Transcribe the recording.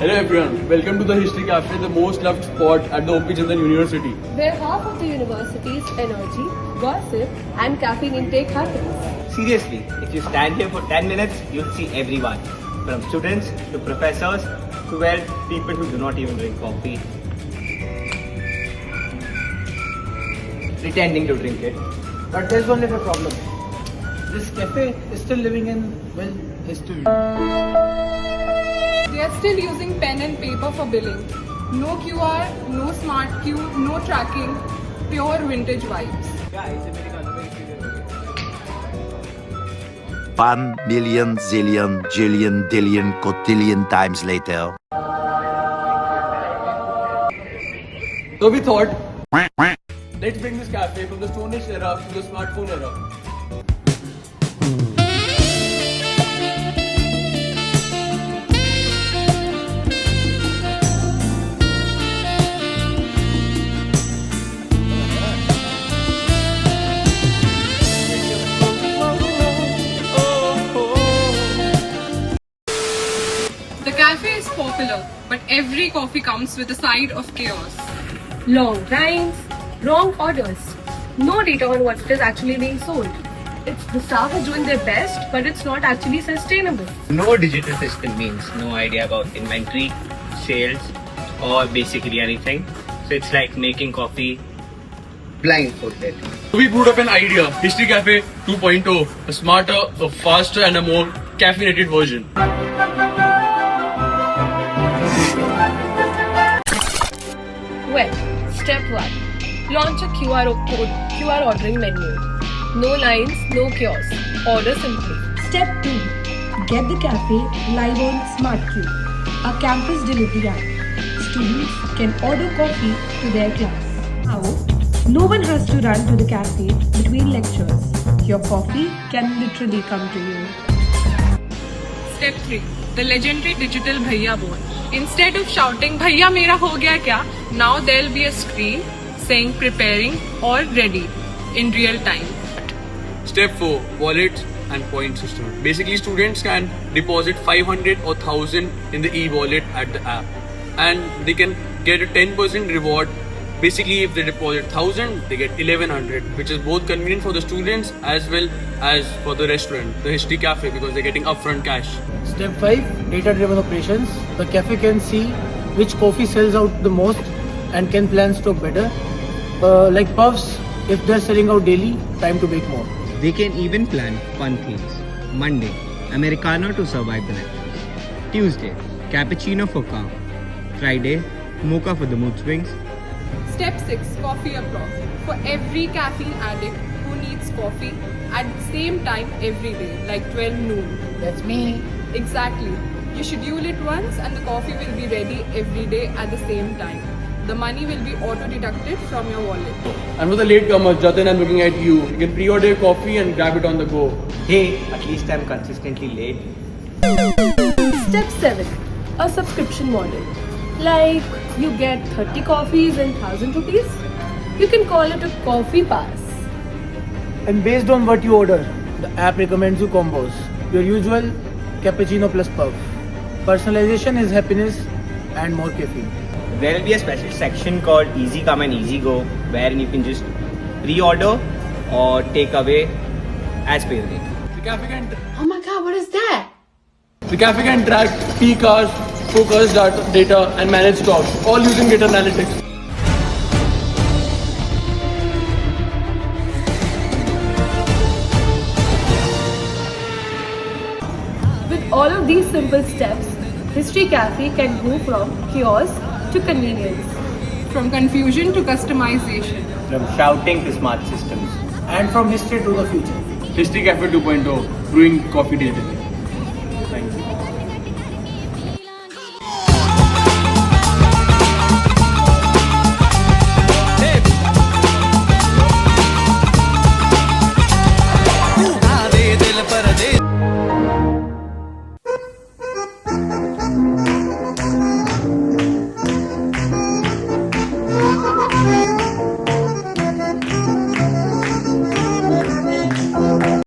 Hello everyone, welcome to the History Cafe, the most loved spot at the OP Chandran University. Where half of the university's energy, gossip and caffeine intake happens. Seriously, if you stand here for 10 minutes, you'll see everyone. From students to professors to, well, people who do not even drink coffee. Pretending to drink it. But there's only a problem. This cafe is still living in, well, history. They are still using pen and paper for billing. No QR, no smart queue, no tracking, pure vintage vibes. 1 million, zillion, jillion, dillion, cotillion times later. So we thought, let's bring this cafe from the Stone Age era to the smartphone era. The cafe is popular, but every coffee comes with a side of chaos. Long lines, wrong orders, no data on what is actually being sold. It's the staff is doing their best, but it's not actually sustainable. No digital system means no idea about inventory, sales, or basically anything. So it's like making coffee blindfolded. So we put up an idea, History Cafe 2.0, a smarter, a faster and a more caffeinated version. Well, step 1. Launch a QR ordering menu. No lines, no kiosks. Order simply. Step 2. Get the cafe live on SmartQ, a campus delivery app. Students can order coffee to their class. Now, no one has to run to the cafe between lectures. Your coffee can literally come to you. Step 3. The legendary digital Bhaiya board. Instead of shouting, Bhaiya mera ho gaya kya? Now there'll be a screen saying preparing or ready in real time. Step 4, wallet and point system. Basically, students can deposit 500 or 1000 in the e-wallet at the app, and they can get a 10% reward. Basically, if they deposit 1000, they get 1100, which is both convenient for the students as well as for the restaurant, the History Cafe, because they're getting upfront cash. Step 5, data-driven operations. The cafe can see which coffee sells out the most and can plan stock better. Like puffs, if they're selling out daily, time to bake more. They can even plan fun things. Monday, Americano to survive the lectures. Tuesday, cappuccino for calm. Friday, mocha for the mood swings. Step 6. Coffee o'clock. For every caffeine addict who needs coffee at the same time every day, like 12 noon. That's me. Exactly. You schedule it once and the coffee will be ready every day at the same time. The money will be auto-deducted from your wallet. And for the latecomers, Jatin, I'm looking at you. You can pre-order your coffee and grab it on the go. Hey, at least I'm consistently late. Step 7. A subscription model. Like you get 30 coffees and 1000 rupees. You can call it a coffee pass. And based on what you order, the app recommends you combos. Your usual cappuccino plus puff. Personalization is happiness and more caffeine. There will be a special section called Easy Come and Easy Go, wherein you can just pre-order or take away as per your need. The cafe can Oh my god, what is that? The cafe can track peak hours, focus data and manage stocks, all using data analytics. With all of these simple steps, History Cafe can go from chaos to convenience. From confusion to customization. From shouting to smart systems. And from history to the future. History Cafe 2.0, brewing coffee digitally.